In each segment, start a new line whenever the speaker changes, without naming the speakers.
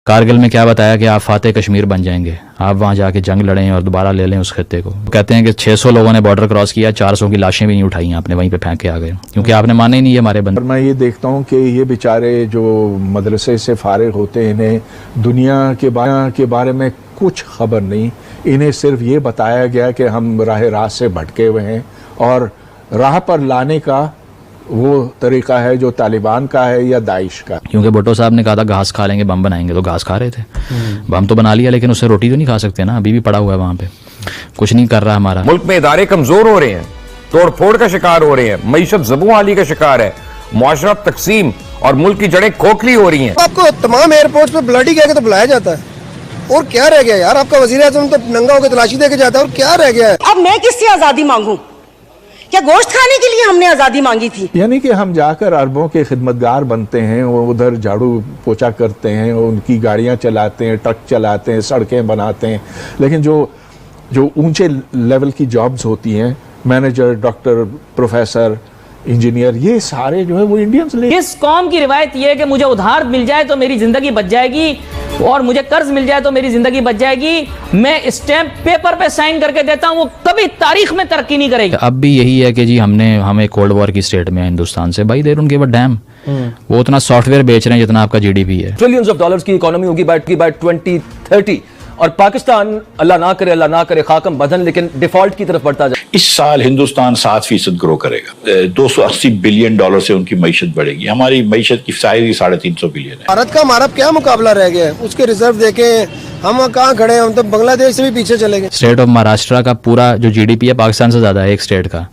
कारगिल में क्या बताया कि आप फातेह कश्मीर बन जाएंगे, आप वहाँ जाके जंग लड़ें और दोबारा ले लें उस खत्ते को। कहते हैं कि 600 लोगों ने बॉर्डर क्रॉस किया, 400 की लाशें भी नहीं उठाई आपने, वहीं पे फेंक के आ गए क्योंकि आपने माने ही नहीं है हमारे बंदे।
मैं ये देखता हूँ कि ये बेचारे जो मदरसे से फारिग होते हैं, इन्हें दुनिया के बारे में कुछ खबर नहीं। इन्हें सिर्फ ये बताया गया कि हम राह रात से भटके हुए हैं और राह पर लाने का वो तरीका है जो तालिबान का है या दाइश का।
क्योंकि भुट्टो साहब ने कहा था घास खा लेंगे बम बनाएंगे, तो घास खा रहे थे, बम तो बना लिया लेकिन उससे रोटी तो नहीं खा सकते ना, अभी भी पड़ा हुआ है वहाँ पे, कुछ नहीं कर रहा हमारा।
मुल्क में इदारे कमजोर हो रहे हैं, तोड़ फोड़ का शिकार हो रहे हैं, मईशत ज़बू आली का शिकार है, मुआशरा तकसीम और मुल्क की जड़ें खोखली हो रही हैं।
आपको तमाम एयरपोर्ट पे ब्लडी कह के तो बुलाया जाता है, और क्या रह गया यार? आपका वजीर आज़म तो नंगा होकर तलाशी दे के जाता है, और क्या रह गया है?
अब मैं किससे आजादी मांगूं? क्या गोश्त खाने के लिए हमने आजादी मांगी थी?
यानी कि हम जाकर अरबों के खिदमतगार बनते हैं, वो उधर झाड़ू पोछा करते हैं, उनकी गाड़ियां चलाते हैं, ट्रक चलाते हैं, सड़कें बनाते हैं, लेकिन जो ऊंचे लेवल की जॉब्स होती हैं, मैनेजर, डॉक्टर, प्रोफेसर, इंजीनियर, ये सारे जो है वो इंडियंस ले।
इस कौम की रिवायत ये है कि मुझे उधार मिल जाए तो मेरी जिंदगी बच जाएगी और मुझे कर्ज मिल जाए तो मेरी जिंदगी बच जाएगी, मैं स्टैंप पेपर पे साइन करके देता हूं, वो कभी तारीख में तरक्की नहीं करेगी।
अब भी यही है कि जी हमें कोल्ड वॉर की स्टेट में हिंदुस्तान से, भाई they don't give a dam. वो उतना सॉफ्टवेयर बेच रहे हैं जितना आपका जीडीपी है।
ट्रिलियंस ऑफ डॉलर्स की इकोनॉमी होगी बाय 2030, और पाकिस्तान अल्लाह ना करे खाकम बदन, लेकिन डिफॉल्ट की तरफ बढ़ता जाए।
इस साल हिंदुस्तान 7% ग्रो करेगा, 280 बिलियन डॉलर से उनकी मईशत बढ़ेगी। हमारी मईशत की साइज ही 350 बिलियन है।
भारत का हमारा क्या मुकाबला रह गया है? उसके रिजर्व देखें, हम कहाँ खड़े हैं, हम तो बांग्लादेश से भी पीछे चले गए।
स्टेट ऑफ महाराष्ट्र का पूरा जो जीडीपी है पाकिस्तान से ज्यादा है एक स्टेट का।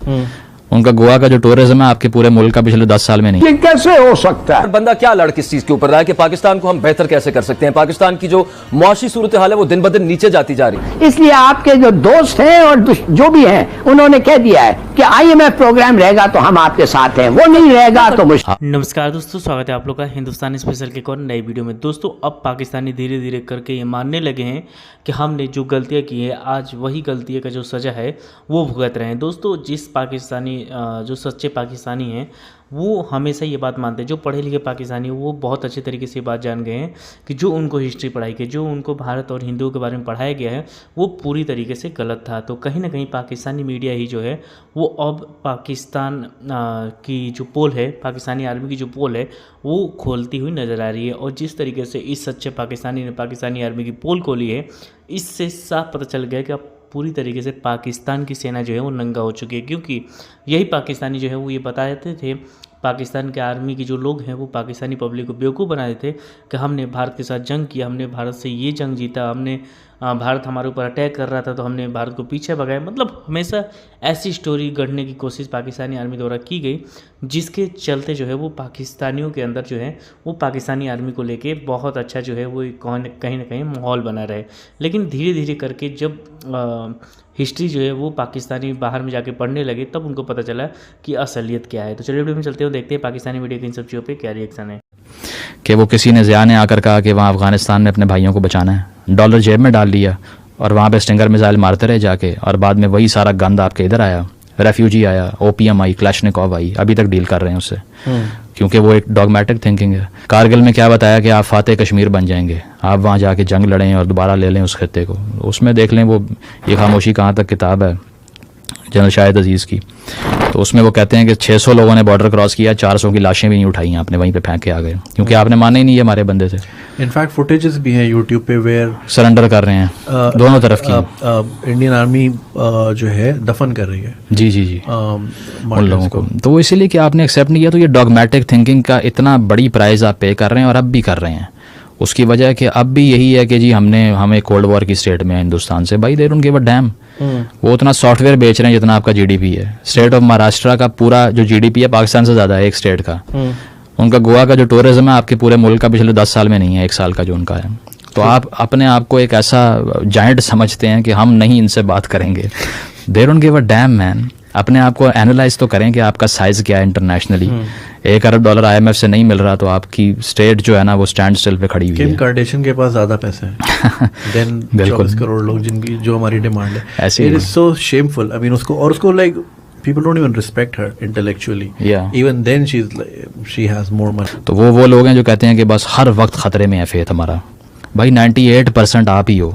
उनका गोवा का जो टूरिज्म है आपके पूरे मुल्क का पिछले 10 साल में नहीं।
ये कैसे हो सकता है?
बंदा क्या लड़ किस चीज के ऊपर रहा है कि पाकिस्तान को हम बेहतर कैसे कर सकते हैं? पाकिस्तान की जो मुआशी सूरत हाल है वो दिन ब दिन नीचे जाती जा रही है।
इसलिए आपके जो दोस्त हैं और जो भी हैं उन्होंने कह दिया है कि IMF प्रोग्राम रहेगा तो हम आपके साथ हैं, वो नहीं रहेगा तो मुश्किल।
नमस्कार दोस्तों, स्वागत है आप लोग का हिंदुस्तानी स्पेशल की एक और नई वीडियो में। दोस्तों अब पाकिस्तानी धीरे धीरे करके ये मानने लगे हैं कि हमने जो गलतियां की है आज वही गलतियों का जो सज़ा है वो भुगत रहे हैं। दोस्तों जिस पाकिस्तानी जो सच्चे पाकिस्तानी हैं वो हमेशा ये बात मानते हैं, जो पढ़े लिखे पाकिस्तानी वो बहुत अच्छे तरीके से बात जान गए हैं कि जो उनको हिस्ट्री पढ़ाई गई, जो उनको भारत और हिंदुओं के बारे में पढ़ाया गया है वो पूरी तरीके से गलत था। तो कहीं ना कहीं पाकिस्तानी मीडिया ही जो है वो अब पाकिस्तान की जो पोल है, पाकिस्तानी आर्मी की जो पोल है वो खोलती हुई नज़र आ रही है। और जिस तरीके से इस सच्चे पाकिस्तानी ने पाकिस्तानी आर्मी की पोल खोली है, इससे साफ पता चल गया कि अब पूरी तरीके से पाकिस्तान की सेना जो है वो नंगा हो चुकी है। क्योंकि यही पाकिस्तानी जो है वो ये बताते थे, पाकिस्तान के आर्मी के जो लोग हैं वो पाकिस्तानी पब्लिक को बेवकूफ़ बना देते कि हमने भारत के साथ जंग किया, हमने भारत से ये जंग जीता, हमने भारत हमारे ऊपर अटैक कर रहा था तो हमने भारत को पीछे भगाया। मतलब हमेशा ऐसी स्टोरी गढ़ने की कोशिश पाकिस्तानी आर्मी द्वारा की गई, जिसके चलते जो है वो पाकिस्तानियों के अंदर जो है वो पाकिस्तानी आर्मी को लेके बहुत अच्छा जो है वो कहीं ना कहीं माहौल बना रहे। लेकिन धीरे धीरे करके जब हिस्ट्री जो है वो पाकिस्तानी बाहर में जाके पढ़ने लगे तब उनको पता चला कि असलियत क्या है। तो चलिए वीडियो में चलते हो, देखते हैं पाकिस्तानी मीडिया की इन सब चीज़ों पे क्या रिएक्शन है।
कि वो किसी ने ज़िया ने आकर कहा कि वहाँ अफगानिस्तान में अपने भाइयों को बचाना है, डॉलर जेब में डाल लिया और वहाँ पे स्टिंगर मिसाइल मारते रहे जाके, और बाद में वही सारा गंद आपके इधर आया, रेफ्यूजी आया, ओपीएम आई, क्लैशनिकोव आई, अभी तक डील कर रहे हैं उससे, क्योंकि वो एक डॉगमेटिक थिंकिंग है। कारगिल में क्या बताया कि आप फातेह कश्मीर बन जाएंगे, आप वहाँ जाके जंग लड़ें और दोबारा ले लें उस खत्ते को। उसमें देख लें वो ये खामोशी कहाँ तक किताब है जनरल शाहिद अजीज़ की, तो उसमें वो कहते हैं कि 600 लोगों ने बॉर्डर क्रॉस किया, 400 की लाशें भी नहीं उठाई आपने, वहीं पे फेंक के आ गए क्योंकि आपने माने ही नहीं है हमारे बंदे थे।
इनफैक्ट फुटेजेस भी हैं यूट्यूब पे वेयर
सरेंडर कर रहे हैं दोनों तरफ की,
इंडियन आर्मी जो है दफन कर रही है
जी उन लोगों को। तो वो इसीलिए कि आपने एक्सेप्ट नहीं किया, तो ये डॉगमेटिक थिंकिंग का इतना बड़ी प्राइस आप पे कर रहे हैं और अब भी कर रहे हैं। उसकी वजह कि अब भी यही है कि जी हमें कोल्ड वॉर की स्टेट में हिंदुस्तान से, भाई they don't give a dam. वो उतना सॉफ्टवेयर बेच रहे हैं जितना आपका जीडीपी है। स्टेट ऑफ महाराष्ट्र का पूरा जो जीडीपी है पाकिस्तान से ज़्यादा है एक स्टेट का। उनका गोवा का जो टूरिज्म है आपके पूरे मुल्क का पिछले 10 साल में नहीं है, 1 साल का जो उनका है। तो आप अपने आप को एक ऐसा जायंट समझते हैं कि हम नहीं इनसे बात करेंगे। They don't give a dam man. अपने आप को एनालाइज तो करें कि आपका साइज क्या है इंटरनेशनली। $1 अरब IMF से नहीं मिल रहा तो आपकी स्टेट जो है ना वो स्टैंड स्टिल पे खड़ी हुई है।
किम कार्डेशियन के पास ज्यादा पैसे हैं देन 24 करोड़ लोग जिनकी जो हमारी डिमांड है। ऐसे it is so shameful. I mean उसको like people don't even respect her intellectually. Even then she has more money.
तो वो लोग हैं जो कहते हैं कि बस हर वक्त खतरे में है फेथ हमारा, भाई 98% आप ही हो,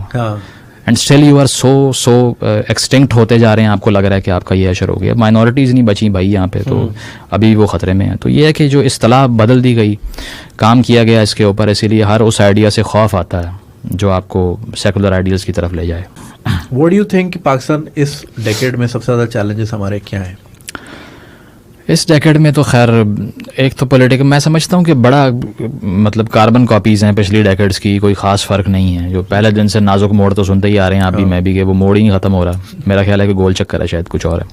and still you are so extinct होते जा रहे हैं। आपको लग रहा है कि आपका ये अशर हो गया, माइनॉरिटीज़ नहीं बची भाई यहाँ पे, तो अभी वो ख़तरे में है। तो ये है कि जो इस्तिलाह बदल दी गई, काम किया गया इसके ऊपर, इसीलिए हर उस आइडिया से खौफ आता है जो आपको सेकुलर आइडियल्स की तरफ ले जाए।
What do you think Pakistan इस डेकेड में सबसे ज़्यादा चैलेंजेस हमारे क्या हैं?
इस डेकेड में तो खैर एक तो पॉलिटिकल, मैं समझता हूँ कि बड़ा मतलब कार्बन कॉपीज़ हैं पिछली डेकेड्स की, कोई ख़ास फ़र्क नहीं है। जो पहले दिन से नाजुक मोड़ तो सुनते ही आ रहे हैं आप भी मैं भी, कि वो मोड़ ही नहीं ख़त्म हो रहा। मेरा ख्याल है कि गोल चक्कर है, शायद कुछ और है।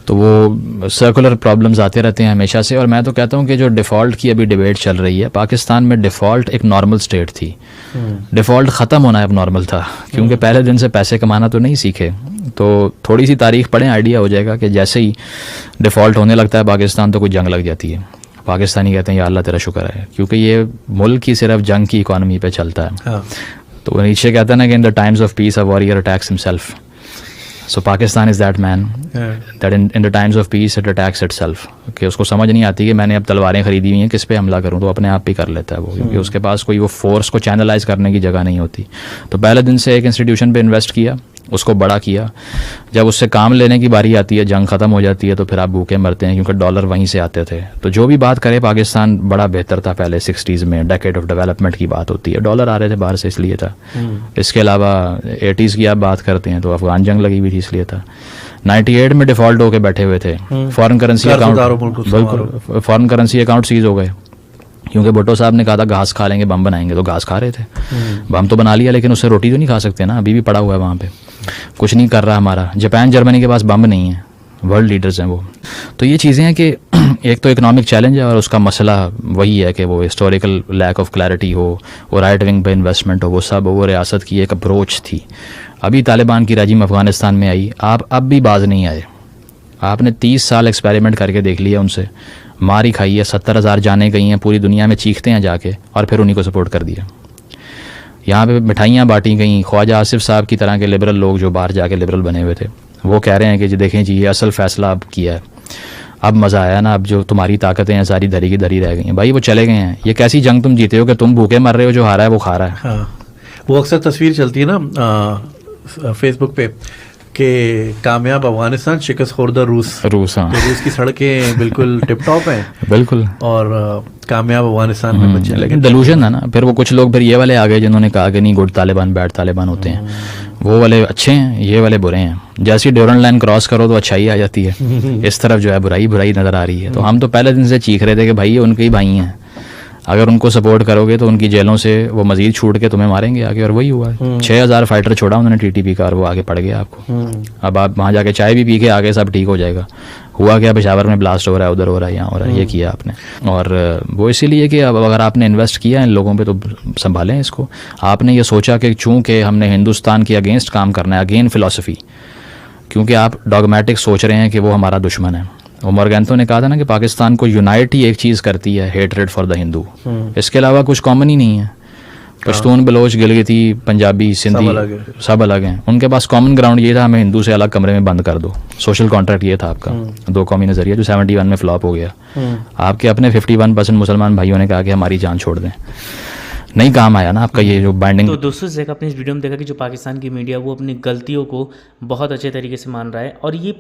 तो वो सर्कुलर प्रॉब्लम्स आते रहते हैं हमेशा से। और मैं तो कहता हूँ कि जो डिफ़ॉल्ट की अभी डिबेट चल रही है पाकिस्तान में, डिफ़ॉल्ट एक नॉर्मल स्टेट थी, डिफ़ॉल्ट ख़त्म होना अब नॉर्मल था, क्योंकि पहले दिन से पैसे कमाना तो नहीं सीखे। तो थोड़ी सी तारीख पढ़ें, आइडिया हो जाएगा कि जैसे ही डिफ़ॉल्ट होने लगता है पाकिस्तान तो कोई जंग लग जाती है। पाकिस्तानी कहते हैं या अल्लाह तेरा शुक्र है, क्योंकि ये मुल्क ही सिर्फ जंग की इकॉनमी पे चलता है। हाँ। तो नीचे कहता है ना कि in the times of peace a warrior attacks himself. So Pakistan is that man that in the times of peace it attacks itself. कि उसको समझ नहीं आती कि मैंने अब तलवारें खरीदी हुई हैं, किस पे हमला करूं, तो अपने आप ही कर लेता है वो, क्योंकि उसके पास कोई वो फोर्स को चैनलाइज करने की जगह नहीं होती। तो पहले दिन से एक इंस्टीट्यूशन पे इन्वेस्ट किया, उसको बड़ा किया, जब उससे काम लेने की बारी आती है, जंग ख़त्म हो जाती है, तो फिर आप भूखे मरते हैं, क्योंकि डॉलर वहीं से आते थे। तो जो भी बात करे पाकिस्तान बड़ा बेहतर था पहले 60s में, डेकेड ऑफ डेवलपमेंट की बात होती है, डॉलर आ रहे थे बाहर से इसलिए था। इसके अलावा 80s की आप बात करते हैं तो अफगान जंग लगी हुई थी इसलिए था। 98 में डिफ़ॉल्ट होकर बैठे हुए थे, फॉरेन करेंसी अकाउंट, बिल्कुल फॉरेन करेंसी अकाउंट सीज हो गए, क्योंकि भुट्टो साहब ने कहा था घास खा लेंगे, बम बनाएंगे, तो घास खा रहे थे। बम तो बना लिया, लेकिन उससे रोटी तो नहीं खा सकते ना, अभी भी पड़ा हुआ है वहाँ पे, कुछ नहीं कर रहा हमारा। जापान जर्मनी के पास बम नहीं है, वर्ल्ड लीडर्स हैं वो। तो ये चीज़ें हैं कि एक तो इकोनॉमिक चैलेंज है, और उसका मसला वही है कि वो हिस्टोरिकल लैक ऑफ क्लैरिटी हो, वो राइट विंग पे इन्वेस्टमेंट हो, वो सब वो रियासत की एक अप्रोच थी। अभी तालिबान की रजीम अफ़गानिस्तान में आई, आप अब भी बाज नहीं आए। आपने 30 साल एक्सपेरिमेंट करके देख लिया, उनसे मार ही खाई है, 70,000 जाने गई हैं, पूरी दुनिया में चीखते हैं जाके, और फिर उन्हीं को सपोर्ट कर दिया। यहाँ पे मिठाइयाँ बांटी गई, ख्वाजा आसिफ साहब की तरह के लिबरल लोग जो बाहर जाके लिबरल बने हुए थे, वो कह रहे हैं कि जी देखें जी ये असल फैसला अब किया है, अब मज़ा आया ना, अब जो तुम्हारी ताकतें हैं सारी धरी की धरी रह गई हैं। भाई वो चले गए हैं, ये कैसी जंग तुम जीते हो कि तुम भूखे मर रहे हो, जो हारा है वो खा रहा है।
हाँ। वो अक्सर तस्वीर चलती है ना फेसबुक पे कि कामयाब अफगानिस्तान, शिकस्त खुर्दा रूस। हाँ। तो रूस की सड़कें बिल्कुल टिप टॉप हैं, बिल्कुल, और कामयाब अफगानिस्तान में बच्चे।
लेकिन डिलूजन है ना, फिर वो कुछ लोग फिर ये वाले आ गए जिन्होंने कहा कि नहीं गुड तालिबान बैड तालिबान होते हैं, वो वाले अच्छे हैं, ये वाले बुरे हैं। जैसी ड्यूरन लाइन क्रॉस करो तो अच्छाई आ जाती है, इस तरफ जो है बुराई बुराई नज़र आ रही है। तो हम तो पहले दिन से चीख रहे थे कि भाई ये उनके ही भाई हैं, अगर उनको सपोर्ट करोगे तो उनकी जेलों से वो मजीद छूट के तुम्हें मारेंगे आगे, और वही हुआ है। 6,000 फाइटर छोड़ा उन्होंने TTP का, और वो आगे पड़ गया आपको। अब आप वहाँ जाके चाय भी पी के आगे सब ठीक हो जाएगा। हुआ क्या, पेशावर में ब्लास्ट हो रहा है, उधर हो रहा है, यहाँ हो रहा है, ये किया आपने। और वो इसीलिए कि अब अगर आपने इन्वेस्ट किया इन लोगों पे तो संभालें इसको। आपने ये सोचा कि चूँकि हमने हिंदुस्तान के अगेंस्ट काम करना है, अगेन फ़िलासफ़ी, क्योंकि आप डॉगमेटिक सोच रहे हैं कि वो हमारा दुश्मन है। उमर गैंतो ने कहा था ना कि पाकिस्तान को यूनाइट ही एक चीज़ करती है, हेटरेड फॉर द हिंदू, इसके अलावा कुछ कॉमन ही नहीं है। पश्तून, बलोच, गिलगिती, पंजाबी, सिंधी सब अलग हैं। उनके पास कॉमन ग्राउंड ये था, हमें हिंदू से अलग कमरे में बंद कर दो। सोशल कॉन्ट्रैक्ट ये था आपका, दो कौमी नज़रिया, जो 71 में फ्लॉप हो गया। आपके अपने 51% मुसलमान भाइयों ने कहा कि हमारी जान छोड़ दें, नहीं काम आया ना आपका ये जो बाइंडिंग।
तो दोस्तों जैसे आपने इस वीडियो में देखा कि जो पाकिस्तान की मीडिया वो अपनी गलतियों को बहुत अच्छे तरीके से मान रहा है, और ये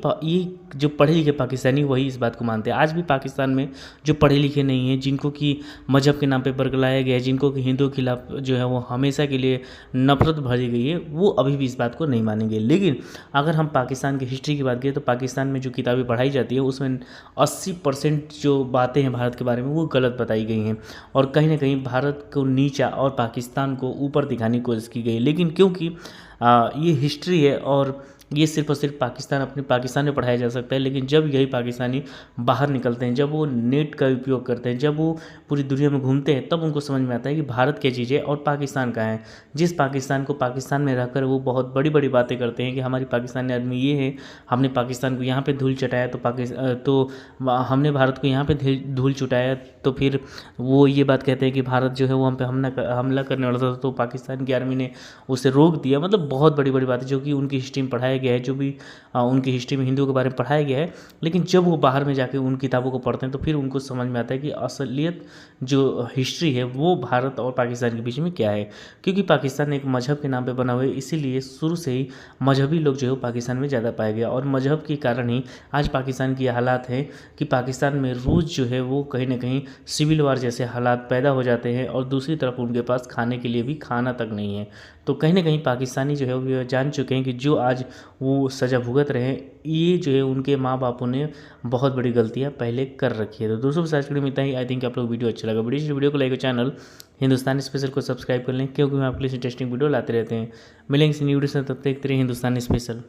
जो पढ़े लिखे पाकिस्तानी वही इस बात को मानते हैं। आज भी पाकिस्तान में जो पढ़े लिखे नहीं हैं, जिनको कि मजहब के नाम पे बरगलाया गया है, जिनको कि हिंदुओं के खिलाफ जो है वो हमेशा के लिए नफरत भरी गई है, वो अभी भी इस बात को नहीं मानेंगे। लेकिन अगर हम पाकिस्तान की हिस्ट्री की बात करें तो पाकिस्तान में जो किताबें पढ़ाई जाती है उसमें 80% जो बातें हैं भारत के बारे में वो गलत बताई गई हैं, और कहीं ना कहीं भारत को नीचा और पाकिस्तान को ऊपर दिखाने की कोशिश की गई। लेकिन क्योंकि ये हिस्ट्री है और ये सिर्फ और सिर्फ पाकिस्तान में पढ़ाया जा सकता है, लेकिन जब यही पाकिस्तानी बाहर निकलते हैं, जब वो नेट का उपयोग करते हैं, जब वो पूरी दुनिया में घूमते हैं, तब उनको समझ में आता है कि भारत क्या चीज़ है और पाकिस्तान का है। जिस पाकिस्तान को पाकिस्तान में रहकर वो बहुत बड़ी बड़ी बातें करते हैं कि हमारी पाकिस्तानी आदमी ये है, हमने पाकिस्तान को यहाँ पर धूल चटाया, तो हमने भारत को यहाँ पर धूल चटाया, तो फिर वो ये बात कहते हैं कि भारत जो है वो हम पे हमला करने वाला था, तो पाकिस्तान की आर्मी ने उसे रोक दिया। मतलब बहुत बड़ी बड़ी बातें जो कि उनकी हिस्ट्री में पढ़ाया गया है, जो भी उनकी हिस्ट्री में हिंदुओं के बारे में पढ़ाया गया है, लेकिन जब वो बाहर में जाके उन किताबों को पढ़ते हैं तो फिर उनको समझ में आता है कि असलियत जो हिस्ट्री है वो भारत और पाकिस्तान के बीच में क्या है। क्योंकि पाकिस्तान एक मजहब के नाम पे बना हुआ है, इसीलिए शुरू से ही मजहबी लोग जो है वो पाकिस्तान में ज़्यादा पाया गया, और मजहब के कारण ही आज पाकिस्तान की हालात है कि पाकिस्तान में रोज़ जो है वो कहीं ना कहीं सिविल वार जैसे हालात पैदा हो जाते हैं, और दूसरी तरफ उनके पास खाने के लिए भी खाना तक नहीं है। तो कहीं ना कहीं पाकिस्तानी जो है वो जान चुके हैं कि जो आज वो सज़ा भुगत रहे हैं, ये जो है उनके माँ बापों ने बहुत बड़ी गलतियाँ पहले कर रखी है। तो दोस्तों आज वीडियो में इतना ही। आई थिंक आप लोग वीडियो अच्छा लगा, वीडियो को लाइक और चैनल हिंदुस्तानी स्पेशल को सब्सक्राइब कर लें, क्योंकि हम आपके लिए इंटरेस्टिंग वीडियो लाते रहते हैं। मिलेंगे इस न्यू वीडियो से, तब तक हिंदुस्तानी स्पेशल।